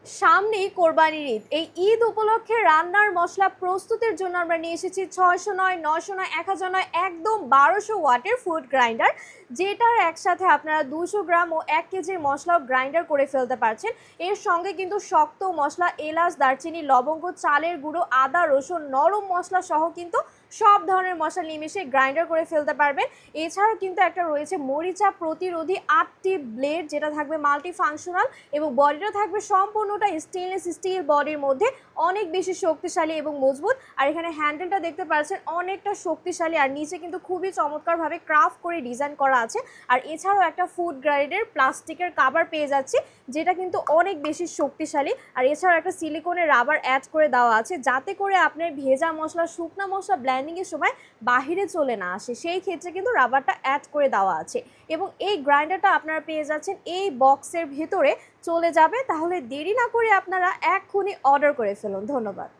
সামনেই কোরবানির ঈদ। এই ঈদ উপলক্ষে রান্নার মশলা প্রস্তুতের জন্য আমরা নিয়ে এসেছি 609, 909, 1009 একদম 1200 ওয়াটের ফুড গ্রাইন্ডার, যেটার একসাথে আপনারা 200 গ্রাম ও 1 কেজির মশলাও গ্রাইন্ডার করে ফেলতে পারছেন। এর সঙ্গে কিন্তু শক্ত মশলা, এলাচ, দারচিনি, লবঙ্গ, চালের গুঁড়ো, আদা, রসুন, নরম মশলা সহ কিন্তু সব ধরনের মশলা নিমেষে গ্রাইন্ডার করে ফেলতে পারবেন। এছাড়াও কিন্তু একটা রয়েছে মরিচা প্রতিরোধী 8টি ব্লেড, যেটা থাকবে মাল্টি ফাংশনাল এবং বডিটা থাকবে সম্পূর্ণটা স্টেনলেস স্টিল বডির মধ্যে, অনেক বেশি শক্তিশালী এবং মজবুত। আর এখানে হ্যান্ডেলটা দেখতে পাচ্ছেন অনেকটা শক্তিশালী, আর নিচে কিন্তু খুবই চমৎকারভাবে ক্রাফট করে ডিজাইন করা আছে। আর এছাড়াও একটা ফুড গ্রেডের প্লাস্টিকের কাভার পেয়ে যাচ্ছি, যেটা কিন্তু অনেক বেশি শক্তিশালী। আর এছাড়াও একটা সিলিকনের রাবার অ্যাড করে দেওয়া আছে, যাতে করে আপনার ভেজা মশলা, শুকনো মশলা ব্লেন্ডিংয়ের সময় বাহিরে চলে না আসে, সেই ক্ষেত্রে কিন্তু রাবারটা অ্যাড করে দেওয়া আছে। এবং এই গ্রাইন্ডারটা আপনারা পেয়ে যাচ্ছেন এই বক্সের ভেতরে, চলে যাবে। তাহলে দেরি না করে আপনারা এক্ষুনি অর্ডার করে ফেলুন। ধন্যবাদ।